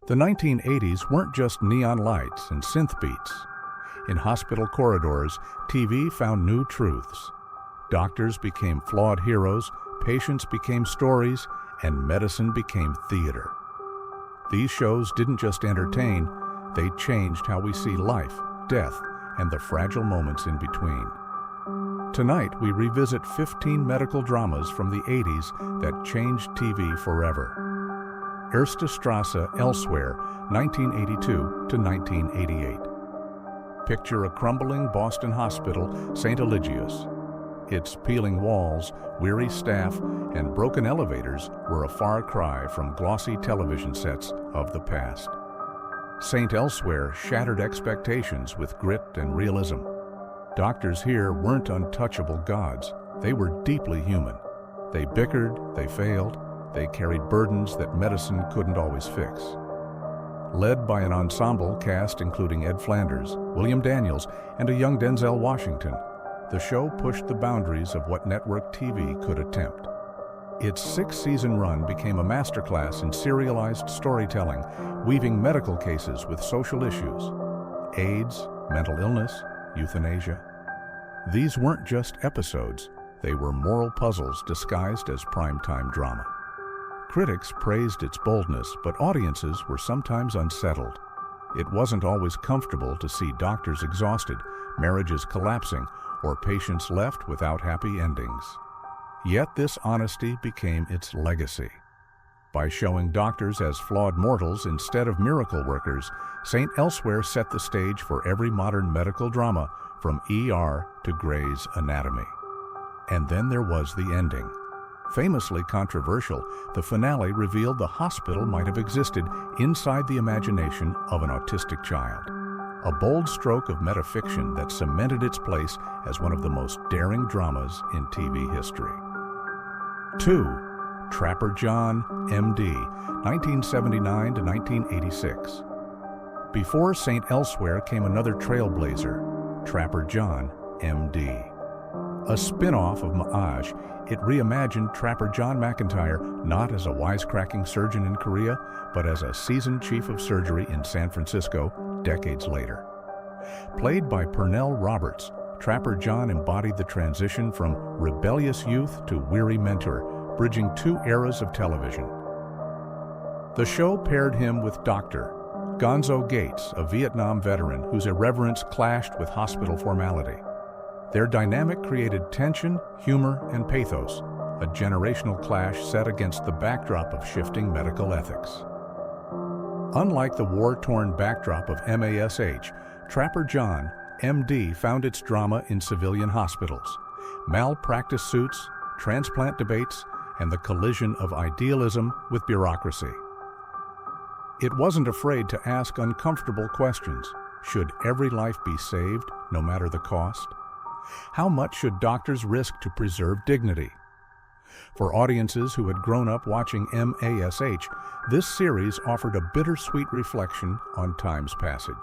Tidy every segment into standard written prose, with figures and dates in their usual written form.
The 1980s weren't just neon lights and synth beats. In hospital corridors, TV found new truths. Doctors became flawed heroes, patients became stories, and medicine became theater. These shows didn't just entertain, they changed how we see life, death, and the fragile moments in between. Tonight, we revisit 15 medical dramas from the 80s that changed TV forever. Erste Strasse Elsewhere, 1982 to 1988. Picture a crumbling Boston hospital, St. Eligius. Its peeling walls, weary staff, and broken elevators were a far cry from glossy television sets of the past. St. Elsewhere shattered expectations with grit and realism. Doctors here weren't untouchable gods. They were deeply human. They bickered, they failed, they carried burdens that medicine couldn't always fix. Led by an ensemble cast including Ed Flanders, William Daniels, and a young Denzel Washington, the show pushed the boundaries of what network TV could attempt. Its six-season run became a masterclass in serialized storytelling, weaving medical cases with social issues: AIDS, mental illness, euthanasia. These weren't just episodes, they were moral puzzles disguised as primetime drama. Critics praised its boldness, but audiences were sometimes unsettled. It wasn't always comfortable to see doctors exhausted, marriages collapsing, or patients left without happy endings. Yet this honesty became its legacy. By showing doctors as flawed mortals instead of miracle workers, St. Elsewhere set the stage for every modern medical drama, from ER to Grey's Anatomy. And then there was the ending. Famously controversial, the finale revealed the hospital might have existed inside the imagination of an autistic child. A bold stroke of metafiction that cemented its place as one of the most daring dramas in TV history. 2. Trapper John, M.D., 1979 to 1986. Before St. Elsewhere came another trailblazer, Trapper John, M.D. A spin-off of Maaj, it reimagined Trapper John McIntyre not as a wisecracking surgeon in Korea, but as a seasoned chief of surgery in San Francisco decades later. Played by Pernell Roberts, Trapper John embodied the transition from rebellious youth to weary mentor, bridging two eras of television. The show paired him with Dr. Gonzo Gates, a Vietnam veteran whose irreverence clashed with hospital formality. Their dynamic created tension, humor, and pathos, a generational clash set against the backdrop of shifting medical ethics. Unlike the war-torn backdrop of MASH, Trapper John, M.D. found its drama in civilian hospitals, malpractice suits, transplant debates, and the collision of idealism with bureaucracy. It wasn't afraid to ask uncomfortable questions. Should every life be saved, no matter the cost? How much should doctors risk to preserve dignity? For audiences who had grown up watching MASH, this series offered a bittersweet reflection on time's passage.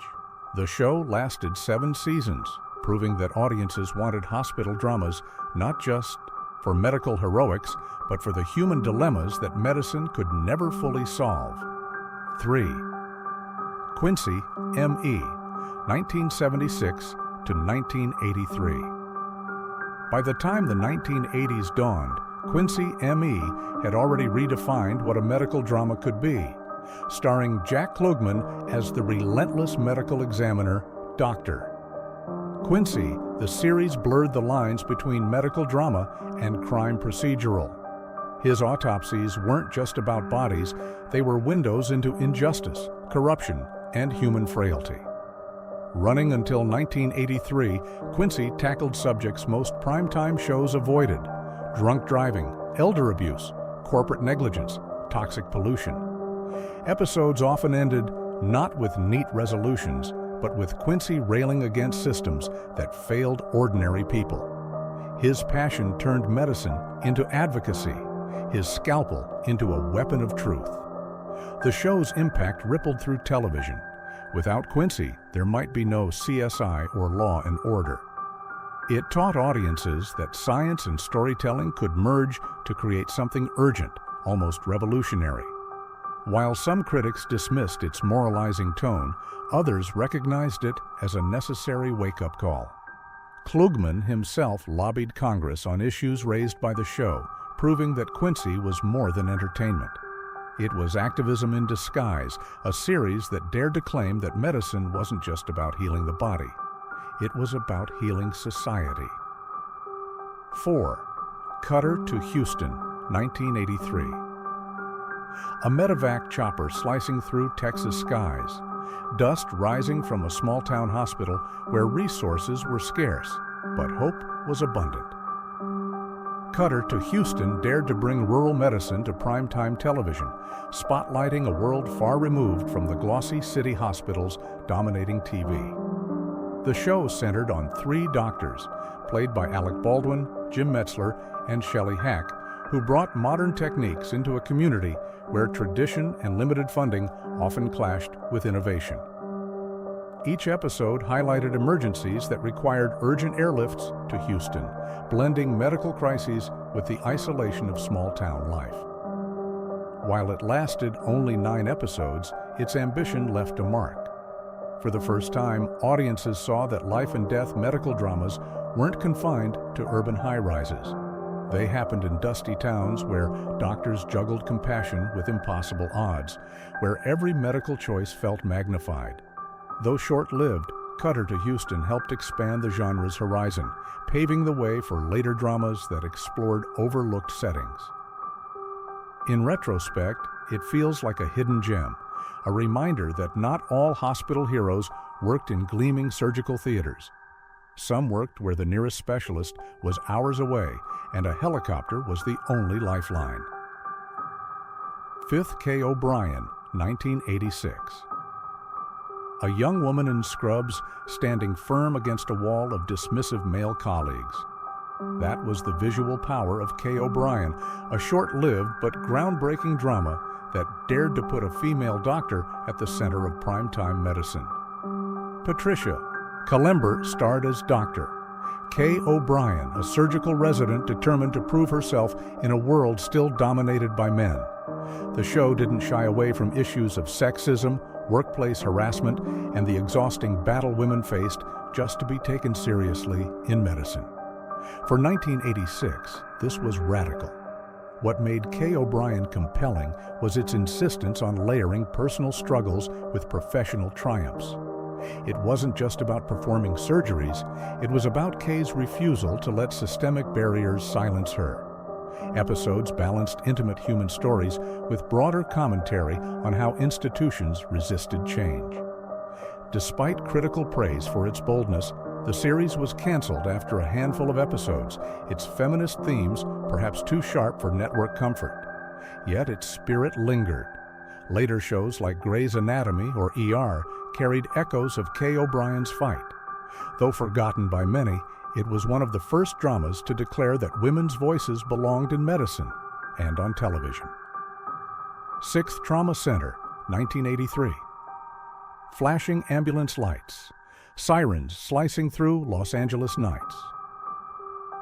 The show lasted 7 seasons, proving that audiences wanted hospital dramas not just for medical heroics, but for the human dilemmas that medicine could never fully solve. 3. Quincy, M.E., 1976 to 1983. By the time the 1980s dawned, Quincy, M.E. had already redefined what a medical drama could be, starring Jack Klugman as the relentless medical examiner, Dr. Quincy, the series blurred the lines between medical drama and crime procedural. His autopsies weren't just about bodies, they were windows into injustice, corruption, and human frailty. Running until 1983, Quincy tackled subjects most primetime shows avoided: drunk driving, elder abuse, corporate negligence, toxic pollution. Episodes often ended not with neat resolutions, but with Quincy railing against systems that failed ordinary people. His passion turned medicine into advocacy, his scalpel into a weapon of truth. The show's impact rippled through television. Without Quincy, there might be no CSI or Law and Order. It taught audiences that science and storytelling could merge to create something urgent, almost revolutionary. While some critics dismissed its moralizing tone, others recognized it as a necessary wake-up call. Klugman himself lobbied Congress on issues raised by the show, proving that Quincy was more than entertainment. It was activism in disguise, a series that dared to claim that medicine wasn't just about healing the body. It was about healing society. 4. Cutter to Houston, 1983. A medevac chopper slicing through Texas skies. Dust rising from a small-town hospital where resources were scarce, but hope was abundant. Cutter to Houston dared to bring rural medicine to primetime television, spotlighting a world far removed from the glossy city hospitals dominating TV. The show centered on 3 doctors, played by Alec Baldwin, Jim Metzler, and Shelley Hack, who brought modern techniques into a community where tradition and limited funding often clashed with innovation. Each episode highlighted emergencies that required urgent airlifts to Houston, blending medical crises with the isolation of small-town life. While it lasted only 9 episodes, its ambition left a mark. For the first time, audiences saw that life-and-death medical dramas weren't confined to urban high-rises. They happened in dusty towns where doctors juggled compassion with impossible odds, where every medical choice felt magnified. Though short-lived, Cutter to Houston helped expand the genre's horizon, paving the way for later dramas that explored overlooked settings. In retrospect, it feels like a hidden gem, a reminder that not all hospital heroes worked in gleaming surgical theaters. Some worked where the nearest specialist was hours away, and a helicopter was the only lifeline. 5th Kay O'Brien, 1986. A young woman in scrubs standing firm against a wall of dismissive male colleagues. That was the visual power of Kay O'Brien, a short-lived but groundbreaking drama that dared to put a female doctor at the center of primetime medicine. Patricia Kalember starred as Dr. Kay O'Brien, a surgical resident determined to prove herself in a world still dominated by men. The show didn't shy away from issues of sexism, workplace harassment, and the exhausting battle women faced just to be taken seriously in medicine. For 1986, this was radical. What made Kay O'Brien compelling was its insistence on layering personal struggles with professional triumphs. It wasn't just about performing surgeries, it was about Kay's refusal to let systemic barriers silence her. Episodes balanced intimate human stories with broader commentary on how institutions resisted change. Despite critical praise for its boldness, the series was canceled after a handful of episodes, its feminist themes perhaps too sharp for network comfort. Yet its spirit lingered. Later shows like Grey's Anatomy or ER carried echoes of Kay O'Brien's fight. Though forgotten by many, it was one of the first dramas to declare that women's voices belonged in medicine and on television. 6th Trauma Center, 1983. Flashing ambulance lights, sirens slicing through Los Angeles nights.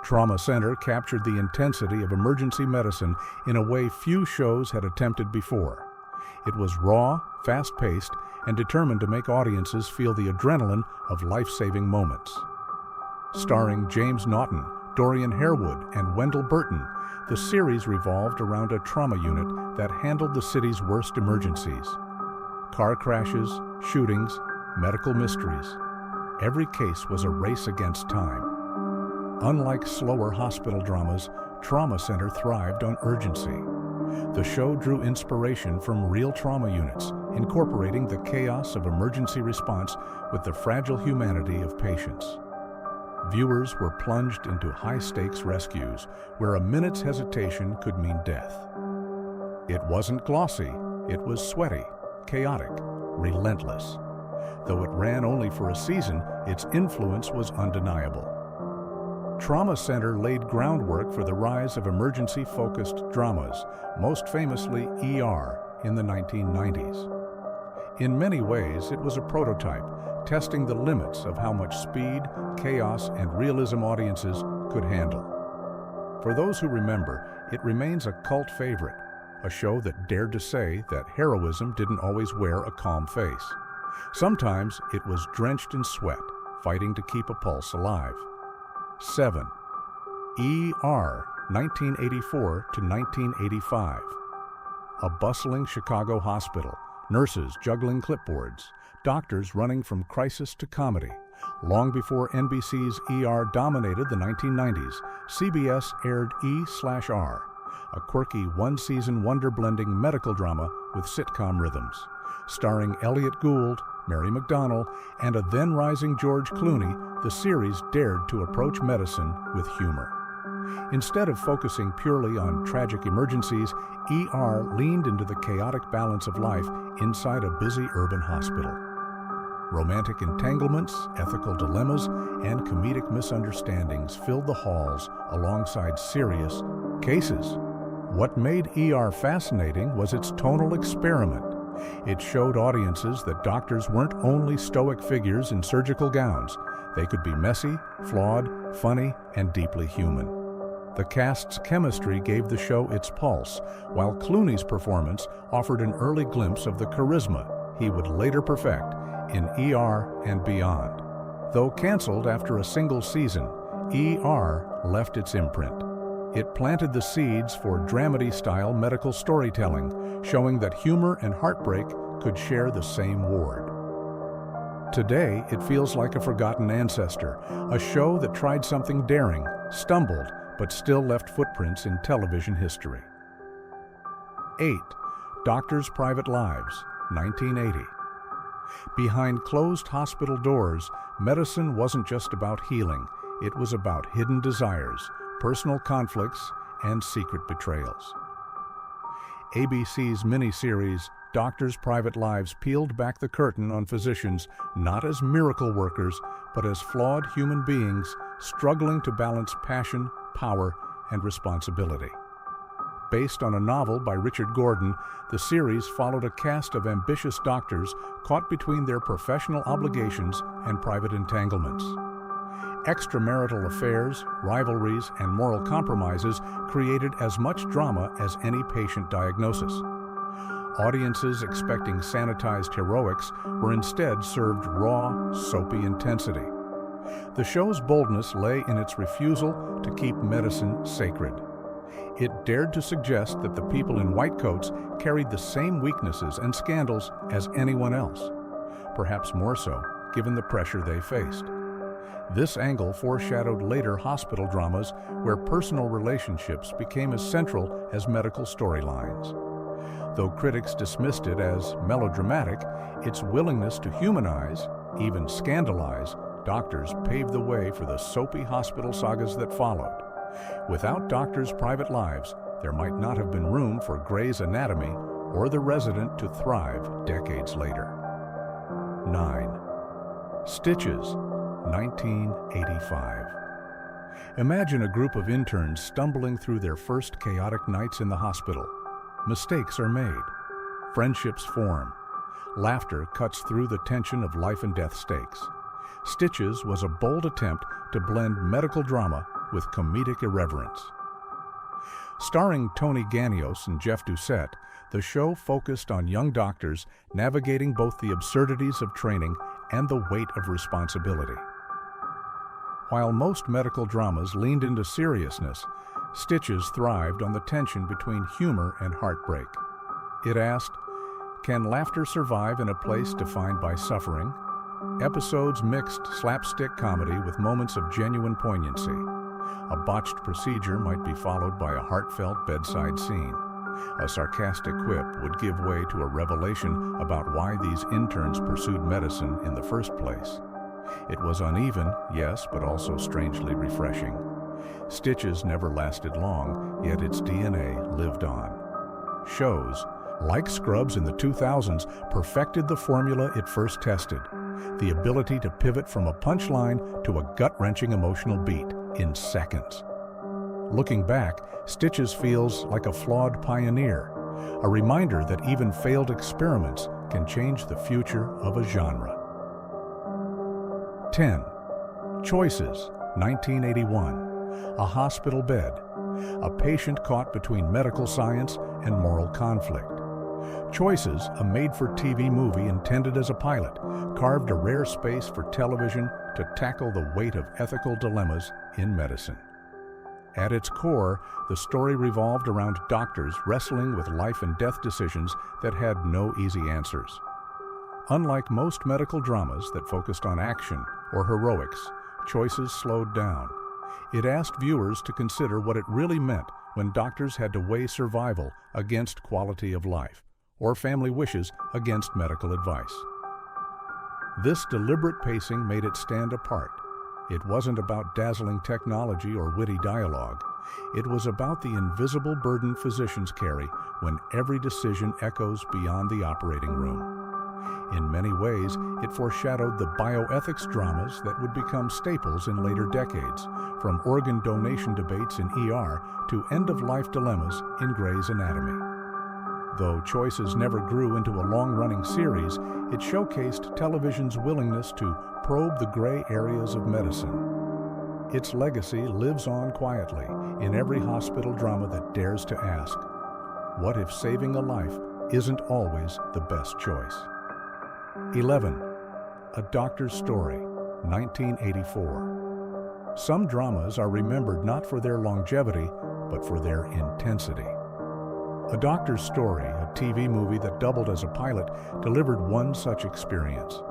Trauma Center captured the intensity of emergency medicine in a way few shows had attempted before. It was raw, fast-paced, and determined to make audiences feel the adrenaline of life-saving moments. Starring James Naughton, Dorian Harewood, and Wendell Burton, the series revolved around a trauma unit that handled the city's worst emergencies. Car crashes, shootings, medical mysteries. Every case was a race against time. Unlike slower hospital dramas, Trauma Center thrived on urgency. The show drew inspiration from real trauma units, incorporating the chaos of emergency response with the fragile humanity of patients. Viewers were plunged into high-stakes rescues where a minute's hesitation could mean death. It wasn't glossy, it was sweaty, chaotic, relentless. Though it ran only for a season, its influence was undeniable. Trauma Center laid groundwork for the rise of emergency-focused dramas, most famously ER in the 1990s. In many ways, it was a prototype, testing the limits of how much speed, chaos, and realism audiences could handle. For those who remember, it remains a cult favorite, a show that dared to say that heroism didn't always wear a calm face. Sometimes it was drenched in sweat, fighting to keep a pulse alive. 7. ER, 1984 to 1985. A bustling Chicago hospital, nurses juggling clipboards, doctors running from crisis to comedy. Long before NBC's ER dominated the 1990s, CBS aired E/R, a quirky one-season wonder-blending medical drama with sitcom rhythms. Starring Elliott Gould, Mary McDonnell, and a then-rising George Clooney, the series dared to approach medicine with humor. Instead of focusing purely on tragic emergencies, ER leaned into the chaotic balance of life inside a busy urban hospital. Romantic entanglements, ethical dilemmas, and comedic misunderstandings filled the halls alongside serious cases. What made ER fascinating was its tonal experiment. It showed audiences that doctors weren't only stoic figures in surgical gowns. They could be messy, flawed, funny, and deeply human. The cast's chemistry gave the show its pulse, while Clooney's performance offered an early glimpse of the charisma he would later perfect in ER and beyond. Though canceled after a single season, ER left its imprint. It planted the seeds for dramedy-style medical storytelling, showing that humor and heartbreak could share the same ward. Today, it feels like a forgotten ancestor, a show that tried something daring, stumbled, but still left footprints in television history. 8. Doctors' Private Lives, 1980. Behind closed hospital doors, medicine wasn't just about healing, it was about hidden desires, personal conflicts, and secret betrayals. ABC's miniseries, Doctors' Private Lives, peeled back the curtain on physicians not as miracle workers, but as flawed human beings struggling to balance passion, power, and responsibility. Based on a novel by Richard Gordon, the series followed a cast of ambitious doctors caught between their professional obligations and private entanglements. Extramarital affairs, rivalries, and moral compromises created as much drama as any patient diagnosis. Audiences expecting sanitized heroics were instead served raw, soapy intensity. The show's boldness lay in its refusal to keep medicine sacred. It dared to suggest that the people in white coats carried the same weaknesses and scandals as anyone else, perhaps more so, given the pressure they faced. This angle foreshadowed later hospital dramas where personal relationships became as central as medical storylines. Though critics dismissed it as melodramatic, its willingness to humanize, even scandalize, doctors paved the way for the soapy hospital sagas that followed. Without Doctors' Private Lives, there might not have been room for Grey's Anatomy or The Resident to thrive decades later. 9. Stitches, 1985. Imagine a group of interns stumbling through their first chaotic nights in the hospital. Mistakes are made. Friendships form. Laughter cuts through the tension of life and death stakes. Stitches was a bold attempt to blend medical drama with comedic irreverence. Starring Tony Ganios and Jeff Doucette, the show focused on young doctors navigating both the absurdities of training and the weight of responsibility. While most medical dramas leaned into seriousness, Stitches thrived on the tension between humor and heartbreak. It asked, can laughter survive in a place defined by suffering? Episodes mixed slapstick comedy with moments of genuine poignancy. A botched procedure might be followed by a heartfelt bedside scene. A sarcastic quip would give way to a revelation about why these interns pursued medicine in the first place. It was uneven, yes, but also strangely refreshing. Stitches never lasted long, yet its DNA lived on. Shows, like Scrubs in the 2000s, perfected the formula it first tested: the ability to pivot from a punchline to a gut-wrenching emotional beat in seconds. Looking back, Stitches feels like a flawed pioneer, a reminder that even failed experiments can change the future of a genre. 10. Choices, 1981. A hospital bed. A patient caught between medical science and moral conflict. Choices, a made-for-TV movie intended as a pilot, carved a rare space for television to tackle the weight of ethical dilemmas in medicine. At its core, the story revolved around doctors wrestling with life and death decisions that had no easy answers. Unlike most medical dramas that focused on action or heroics, Choices slowed down. It asked viewers to consider what it really meant when doctors had to weigh survival against quality of life, or family wishes against medical advice. This deliberate pacing made it stand apart. It wasn't about dazzling technology or witty dialogue. It was about the invisible burden physicians carry when every decision echoes beyond the operating room. In many ways, it foreshadowed the bioethics dramas that would become staples in later decades, from organ donation debates in ER to end-of-life dilemmas in Grey's Anatomy. Though Choices never grew into a long-running series, it showcased television's willingness to probe the gray areas of medicine. Its legacy lives on quietly in every hospital drama that dares to ask, what if saving a life isn't always the best choice? 11. A Doctor's Story, 1984. Some dramas are remembered not for their longevity, but for their intensity. A Doctor's Story, a TV movie that doubled as a pilot, delivered one such experience.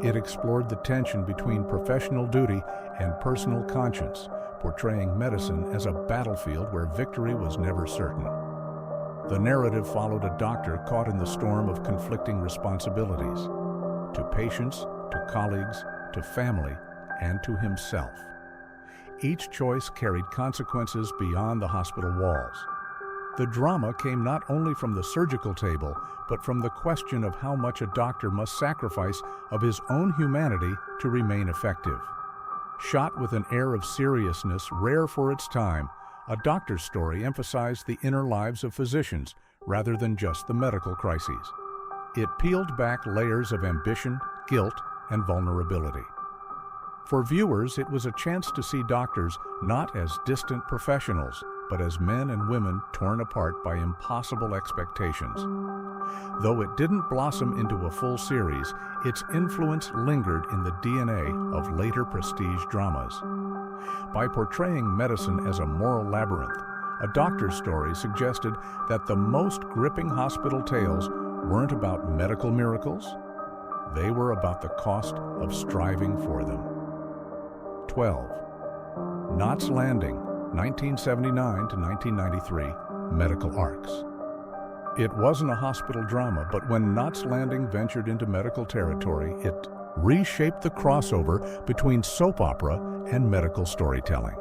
It explored the tension between professional duty and personal conscience, portraying medicine as a battlefield where victory was never certain. The narrative followed a doctor caught in the storm of conflicting responsibilities, to patients, to colleagues, to family, and to himself. Each choice carried consequences beyond the hospital walls. The drama came not only from the surgical table, but from the question of how much a doctor must sacrifice of his own humanity to remain effective. Shot with an air of seriousness rare for its time, A Doctor's Story emphasized the inner lives of physicians rather than just the medical crises. It peeled back layers of ambition, guilt, and vulnerability. For viewers, it was a chance to see doctors not as distant professionals, but as men and women torn apart by impossible expectations. Though it didn't blossom into a full series, its influence lingered in the DNA of later prestige dramas. By portraying medicine as a moral labyrinth, A Doctor's Story suggested that the most gripping hospital tales weren't about medical miracles, they were about the cost of striving for them. 12. Knots Landing, 1979 to 1993, Medical Arcs. It wasn't a hospital drama, but when Knots Landing ventured into medical territory, it reshaped the crossover between soap opera and medical storytelling.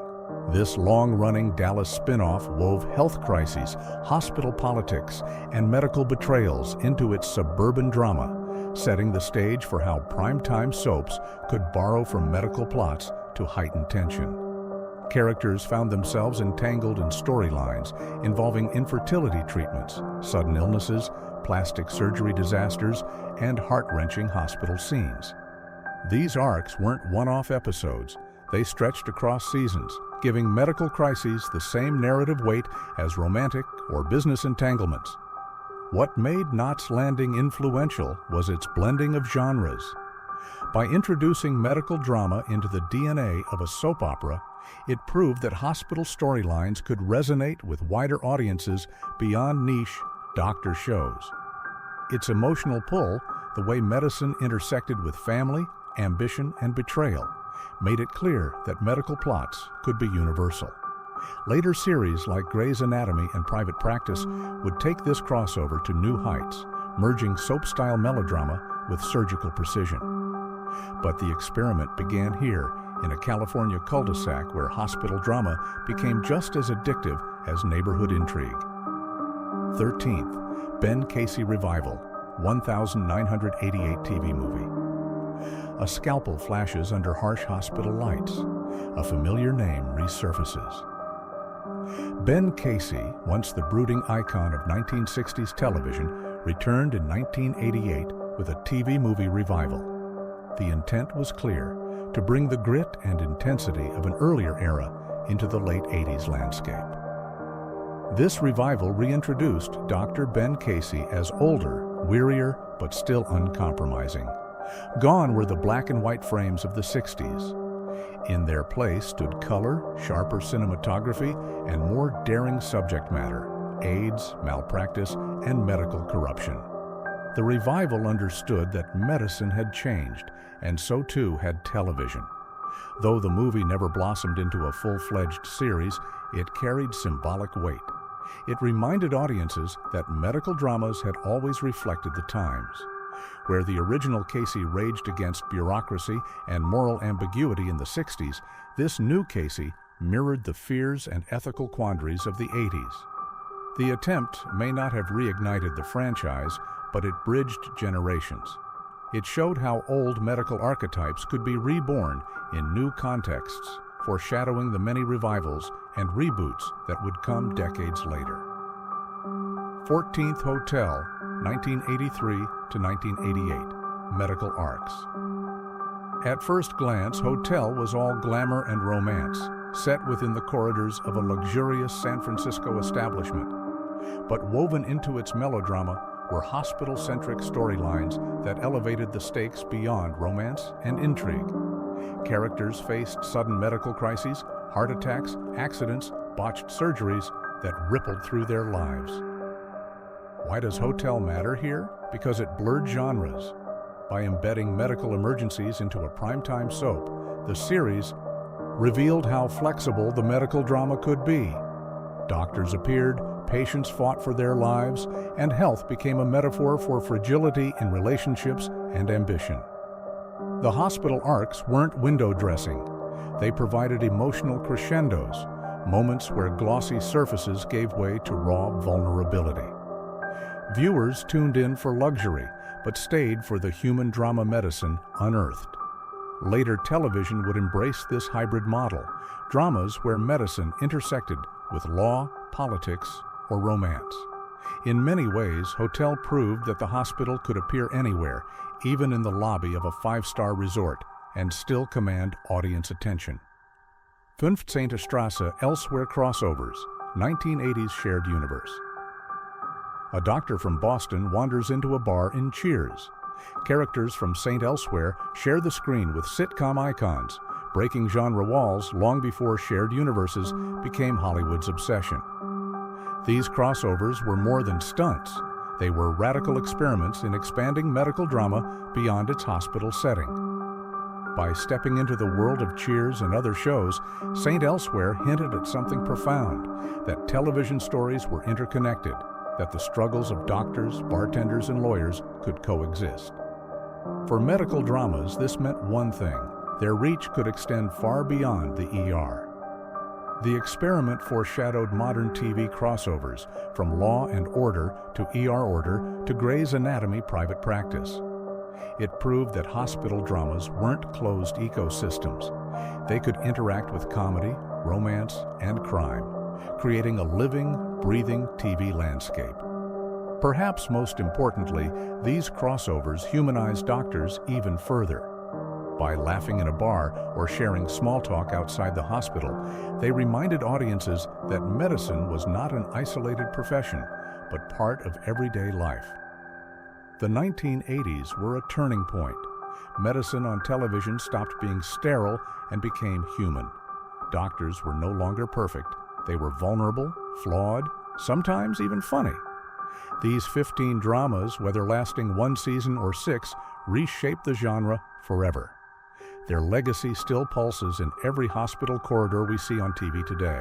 This long-running Dallas spin-off wove health crises, hospital politics, and medical betrayals into its suburban drama, setting the stage for how primetime soaps could borrow from medical plots to heighten tension. Characters found themselves entangled in storylines involving infertility treatments, sudden illnesses, plastic surgery disasters, and heart-wrenching hospital scenes. These arcs weren't one-off episodes. They stretched across seasons, giving medical crises the same narrative weight as romantic or business entanglements. What made Knots Landing influential was its blending of genres. By introducing medical drama into the DNA of a soap opera, it proved that hospital storylines could resonate with wider audiences beyond niche doctor shows. Its emotional pull, the way medicine intersected with family, ambition, and betrayal, made it clear that medical plots could be universal. Later series like Grey's Anatomy and Private Practice would take this crossover to new heights, merging soap-style melodrama with surgical precision. But the experiment began here, in a California cul-de-sac where hospital drama became just as addictive as neighborhood intrigue. 13th, Ben Casey Revival, 1988 TV movie. A scalpel flashes under harsh hospital lights. A familiar name resurfaces. Ben Casey, once the brooding icon of 1960s television, returned in 1988 with a TV movie revival. The intent was clear, to bring the grit and intensity of an earlier era into the late 80s landscape. This revival reintroduced Dr. Ben Casey as older, wearier, but still uncompromising. Gone were the black and white frames of the 60s. In their place stood color, sharper cinematography, and more daring subject matter: AIDS, malpractice, and medical corruption. The revival understood that medicine had changed, and so too had television. Though the movie never blossomed into a full-fledged series, it carried symbolic weight. It reminded audiences that medical dramas had always reflected the times. Where the original Casey raged against bureaucracy and moral ambiguity in the 60s, this new Casey mirrored the fears and ethical quandaries of the 80s. The attempt may not have reignited the franchise, but it bridged generations. It showed how old medical archetypes could be reborn in new contexts, foreshadowing the many revivals and reboots that would come decades later. 14th Hotel, 1983 to 1988, Medical Arcs. At first glance, Hotel was all glamour and romance, set within the corridors of a luxurious San Francisco establishment. But woven into its melodrama were hospital-centric storylines that elevated the stakes beyond romance and intrigue. Characters faced sudden medical crises, heart attacks, accidents, botched surgeries that rippled through their lives. Why does Hotel matter here? Because it blurred genres. By embedding medical emergencies into a primetime soap, the series revealed how flexible the medical drama could be. Doctors appeared, patients fought for their lives, and health became a metaphor for fragility in relationships and ambition. The hospital arcs weren't window dressing. They provided emotional crescendos, moments where glossy surfaces gave way to raw vulnerability. Viewers tuned in for luxury, but stayed for the human drama medicine unearthed. Later television would embrace this hybrid model, dramas where medicine intersected with law, politics, or romance. In many ways, Hotel proved that the hospital could appear anywhere, even in the lobby of a five-star resort, and still command audience attention. 15. Strasse, Elsewhere crossovers, 1980s shared universe. A doctor from Boston wanders into a bar in Cheers. Characters from St. Elsewhere share the screen with sitcom icons, breaking genre walls long before shared universes became Hollywood's obsession. These crossovers were more than stunts. They were radical experiments in expanding medical drama beyond its hospital setting. By stepping into the world of Cheers and other shows, St. Elsewhere hinted at something profound, that television stories were interconnected, that the struggles of doctors, bartenders, and lawyers could coexist. For medical dramas, this meant one thing: their reach could extend far beyond the ER. The experiment foreshadowed modern TV crossovers, from Law and Order to ER Order to Grey's Anatomy Private Practice. It proved that hospital dramas weren't closed ecosystems. They could interact with comedy, romance, and crime, creating a living, breathing TV landscape. Perhaps most importantly, these crossovers humanized doctors even further. By laughing in a bar or sharing small talk outside the hospital, they reminded audiences that medicine was not an isolated profession, but part of everyday life. The 1980s were a turning point. Medicine on television stopped being sterile and became human. Doctors were no longer perfect. They were vulnerable, flawed, sometimes even funny. These 15 dramas, whether lasting one season or 6, reshaped the genre forever. Their legacy still pulses in every hospital corridor we see on TV today.